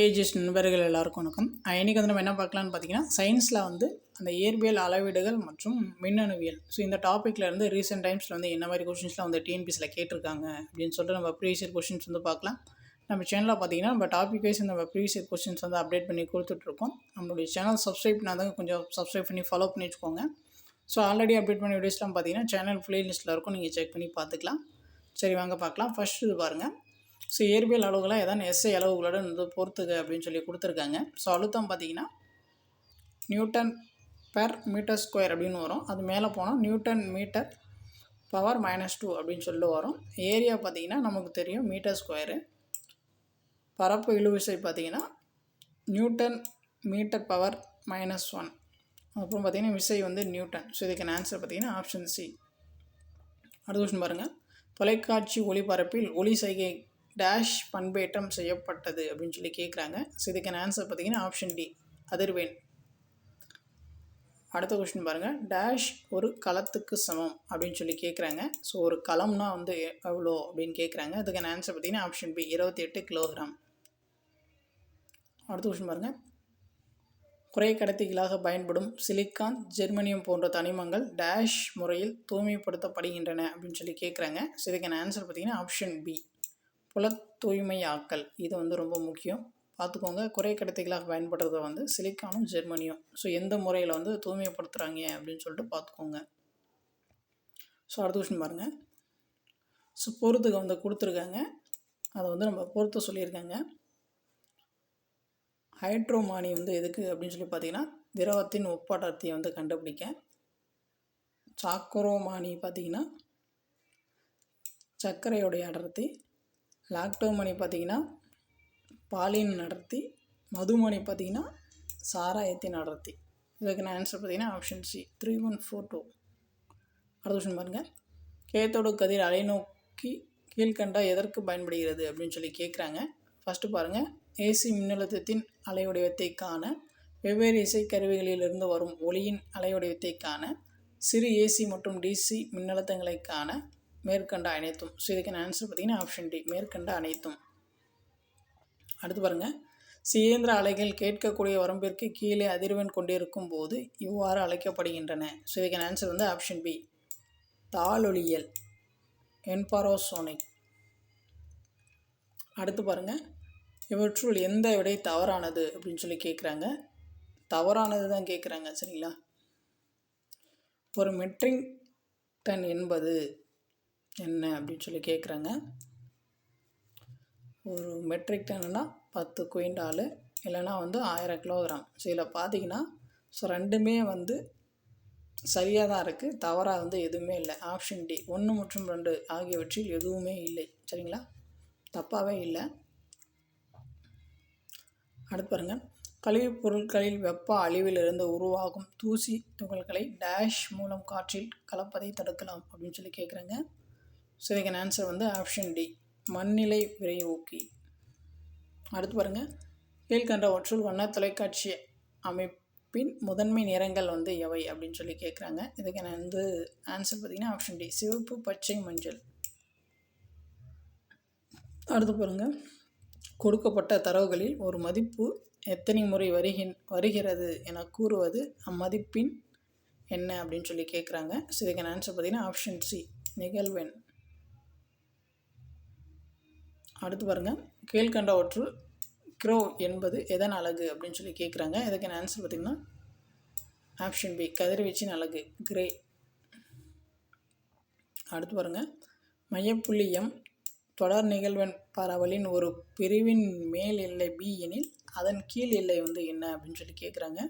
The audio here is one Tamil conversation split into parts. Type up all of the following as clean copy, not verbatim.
ஏஜஸ் நண்பர்கள் எல்லாருக்கும் வணக்கம். இன்றைக்கி வந்து நம்ம என்ன பார்க்கலான்னு பார்த்தீங்கன்னா, சயின்ஸில் வந்து அந்த இயற்பியல் அளவீடுகள் மற்றும் மின்னணுவியல். ஸோ இந்த டாப்பிக்கில் இருந்து ரீசெண்ட் டைம்ஸில் வந்து என்ன மாதிரி கொஷின்ஸ்லாம் வந்து டிஎன்பிஎஸ்சியில் கேட்டிருக்காங்க அப்படின்னு சொல்லிட்டு நம்ம ப்ரீவியஸ் இயர் கொஷின்ஸ் வந்து பார்க்கலாம். நம்ம சேனலில் பார்த்தீங்கன்னா நம்ம டாபிக் வைஸ் நம்ம ப்ரீவியஸ் இயர் கொஷின்ஸ் வந்து அப்டேட் பண்ணி கொடுத்துட்ருக்கோம். நம்மளுடைய சேனல் சப்ஸ்கிரைப் பண்ணாதவங்க கொஞ்சம் சப்ஸ்கிரைப் பண்ணி ஃபாலோ பண்ணி வச்சுக்கோங்க. ஸோ ஆல்ரெடி அப்டேட் பண்ண வீடியோஸ்லாம் பார்த்தீங்கன்னா சேனல் ப்ளேலிஸ்ட்டில் இருக்கும், நீங்கள் செக் பண்ணி பார்த்துக்கலாம். சரி வாங்க பார்க்கலாம். ஃபஸ்ட் இது பாருங்கள். ஸோ இயற்பியல் அளவுகளாக எதாவது எஸ்ஐ அளவுகளுடன் வந்து பொறுத்துக அப்படின்னு சொல்லி கொடுத்துருக்காங்க. ஸோ அழுத்தம் பார்த்தீங்கன்னா நியூட்டன் பெர் மீட்டர் ஸ்கொயர் அப்படின்னு வரும். அது மேலே போனால் நியூட்டன் மீட்டர் பவர் -2 அப்படின்னு சொல்லிட்டு வரும். ஏரியா பார்த்திங்கன்னா நமக்கு தெரியும் மீட்டர் ஸ்கொயரு. பரப்பு இழுவிசை பார்த்திங்கன்னா நியூட்டன் மீட்டர் பவர் -1. அப்புறம் பார்த்திங்கன்னா விசை வந்து நியூட்டன். ஸோ இதுக்கான ஆன்சர் பார்த்திங்கன்னா ஆப்ஷன் சி. அடுத்த கொஸ்டின் பாருங்கள். தொலைக்காட்சி ஒளிபரப்பில் ஒளி சைகை டேஷ் பண்பேற்றம் செய்யப்பட்டது அப்படின்னு சொல்லி கேட்குறாங்க. ஸோ இதுக்கான ஆன்சர் பார்த்தீங்கன்னா ஆப்ஷன் டி, அதிர்வெண். அடுத்த கொஸ்டின் பாருங்கள். டேஷ் ஒரு களத்துக்கு சமம் அப்படின்னு சொல்லி கேட்குறாங்க. ஸோ ஒரு களம்னா வந்து எவ்வளோ அப்படின்னு கேட்குறாங்க. அதுக்கான ஆன்சர் பார்த்தீங்கன்னா ஆப்ஷன் பி, 28 கிலோகிராம். அடுத்த கொஸ்டின் பாருங்கள். குறை கடத்திகளாக பயன்படும் சிலிக்கான், ஜெர்மனியம் போன்ற தனிமங்கள் டேஷ் முறையில் தூய்மைப்படுத்தப்படுகின்றன அப்படின்னு சொல்லி கேட்குறாங்க. ஸோ இதுக்கான ஆன்சர் பார்த்தீங்கன்னா ஆப்ஷன் பி, புல தூய்மையாக்கல். இது வந்து ரொம்ப முக்கியம், பார்த்துக்கோங்க. குறை கடத்திகளாக பயன்படுறது வந்து சிலிக்கானும் ஜெர்மனியும். ஸோ எந்த முறையில் வந்து தூய்மைப்படுத்துகிறாங்க அப்படின்னு சொல்லிட்டு பார்த்துக்கோங்க. ஸோ அடுத்த கொஸ்டின் பாருங்கள். ஸோ பொறுத்துக்கு வந்து கொடுத்துருக்காங்க, அதை வந்து நம்ம பொறுத்த சொல்லியிருக்காங்க. ஹைட்ரோமானி வந்து எதுக்கு அப்படின்னு சொல்லி பார்த்தீங்கன்னா திரவத்தின் ஒப்படர்த்தியை வந்து கண்டுபிடிக்க. சாக்கரோமானி பார்த்திங்கன்னா சர்க்கரையோடைய அடர்த்தி. லாக்டோமணி பார்த்திங்கன்னா பாலின் அடர்த்தி. மதுமணி பார்த்திங்கன்னா சாராயத்தின் அடர்த்தி. இதுக்கான ஆன்சர் பார்த்திங்கன்னா ஆப்ஷன் சி, 3142. அடுத்த கொஸ்டின் பாருங்கள். கேத்தோடு கதிர் அலைநோக்கி கீழ்கண்டா எதற்கு பயன்படுகிறது அப்படின்னு சொல்லி கேட்குறாங்க. ஃபஸ்ட்டு பாருங்கள். ஏசி மின்னழுத்தத்தின் அலைவடிவத்தை காண, வெவ்வேறு இசைக்கருவிகளிலிருந்து வரும் ஒளியின் அலைவடிவத்தை காண, சிறு ஏசி மற்றும் டிசி மின்னழுத்தங்களை காண, மேற்கண்ட அனைத்தும். ஸோ இதுக்கான ஆன்சர் பார்த்திங்கன்னா ஆப்ஷன் டி, மேற்கண்ட அனைத்தும். அடுத்து பாருங்கள். இயந்திர அலைகள் கேட்கக்கூடிய வரம்பிற்கு கீழே அதிர்வெண் கொண்டிருக்கும் போது இவ்வாறு அழைக்கப்படுகின்றன. ஸோ இதுக்கான ஆன்சர் வந்து ஆப்ஷன் பி, தாளொலியல், என்பாரோசோனிக். அடுத்து பாருங்கள். இவற்றுள் எந்த விடை தவறானது அப்படின்னு சொல்லி கேட்குறாங்க. தவறானது தான் கேட்குறாங்க, சரிங்களா. ஒரு மெட்ரிக் டன் என்பது என்ன அப்படின்னு சொல்லி கேட்குறாங்க. ஒரு மெட்ரிக் டன்னா 10 குவிண்டாலு, இல்லைனா வந்து 1000 கிலோகிராம். ஸோ இதில் பார்த்தீங்கன்னா ஸோ ரெண்டுமே வந்து சரியாக தான் இருக்குது, தவறாக வந்து எதுவுமே இல்லை. ஆப்ஷன் டி, 1 மற்றும் 2 ஆகியவற்றில் எதுவுமே இல்லை, சரிங்களா, தப்பாகவே இல்லை. அடுத்து பாருங்கள். கழிவுப் பொருட்களில் வெப்ப அழிவிலிருந்து உருவாகும் தூசி துகள்களை டேஷ் மூலம் காற்றில் கலப்பதை தடுக்கலாம் அப்படின்னு சொல்லி கேட்குறாங்க. ஸோ இதுக்கான ஆன்சர் வந்து ஆப்ஷன் டி, மண்ணிலை விரைவூக்கி. அடுத்து பாருங்கள். கீழ்கண்டவற்றுள் வண்ண தொலைக்காட்சி அமைப்பின் முதன்மை நிறங்கள் வந்து எவை அப்படின்னு சொல்லி கேட்குறாங்க. இதுக்கான வந்து ஆன்சர் பார்த்திங்கன்னா ஆப்ஷன் டி, சிவப்பு, பச்சை, மஞ்சள். அடுத்து பாருங்கள். கொடுக்கப்பட்ட தரவுகளில் ஒரு மதிப்பு எத்தனை முறை வருகிறது என கூறுவது அம்மதிப்பின் என்ன அப்படின்னு சொல்லி கேட்குறாங்க. ஸோ இதுக்கான ஆன்சர் பார்த்திங்கன்னா ஆப்ஷன் சி, நிகழ்வெண். அடுத்து பாருங்கள். கீழ்கண்டவற்றுள் க்ரோ என்பது எதன் அலகு அப்படின்னு சொல்லி கேட்குறாங்க. இதுக்கான ஆன்சர் பார்த்திங்கன்னா ஆப்ஷன் பி, கதிர்வீச்சின் அலகு, கிரே. அடுத்து பாருங்கள். மையப்புள்ளி எம் தொடர் நிகழ்வெண் பரவலின் ஒரு பிரிவின் மேல் எல்லை பி எனில் அதன் கீழ் எல்லை வந்து என்ன அப்படின்னு சொல்லி கேட்குறாங்க.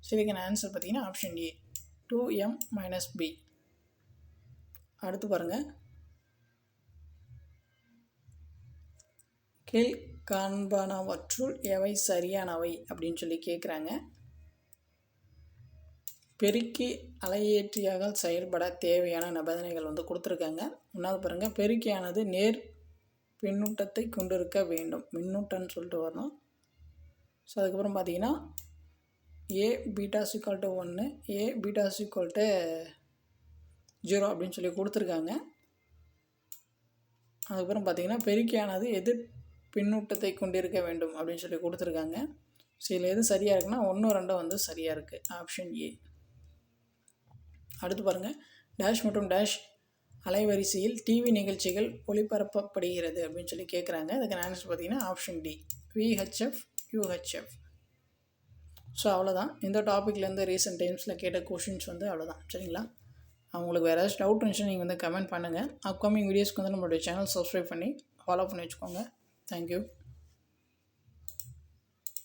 ஸோ இதுக்கான ஆன்சர் பார்த்திங்கன்னா ஆப்ஷன் ஏ, 2m - b. அடுத்து பாருங்கள். கீழ் காண்பனவற்றுள் எவை சரியானவை அப்படின்னு சொல்லி கேட்குறாங்க. பெருக்கி அலையேற்றியாக செயல்பட தேவையான நிபந்தனைகள் வந்து கொடுத்துருக்காங்க. ஒன்றாவது பாருங்கள். பெருக்கியானது நேர் பின்னூட்டத்தை கொண்டிருக்க வேண்டும், மின்னூட்டம்னு சொல்லிட்டு வரணும். ஸோ அதுக்கப்புறம் பார்த்தீங்கன்னா ஏ பீட்டா = 1, ஏ பீட்டா = 0 அப்படின்னு சொல்லி கொடுத்துருக்காங்க. அதுக்கப்புறம் பார்த்திங்கன்னா பெருக்கியானது எதிர் பின்னூட்டத்தை கொண்டிருக்க வேண்டும் அப்படின்னு சொல்லி கொடுத்துருக்காங்க. ஸோ இதில் எது சரியாக இருக்குன்னா 1 2 வந்து சரியாக இருக்குது. Option A. அடுத்து பாருங்கள், டேஷ் மற்றும் டேஷ் அலைவரிசையில் டிவி நிகழ்ச்சிகள் ஒளிபரப்பப்படுகிறது அப்படின்னு சொல்லி கேட்குறாங்க. அதுக்கான ஆன்சர் பார்த்தீங்கன்னா option D, VHF UHF. So அவ்வளோதான். இந்த டாப்பிக்லேருந்து ரீசெண்ட் டைம்ஸில் கேட்ட கொஷின்ஸ் வந்து அவ்வளோதான். சரிங்களா? அவங்களுக்கு வேறு ஏதாச்சும் டவுட் இருந்துச்சுன்னா நீங்கள் வந்து கமெண்ட் பண்ணுங்கள். அப்கமிங் வீடியோஸ்க்கு வந்து நம்மளுடைய சேனல் சப்ஸ்கிரைப் பண்ணி ஃபாலோ பண்ணி வச்சுக்கோங்க. தேங்க்யூ.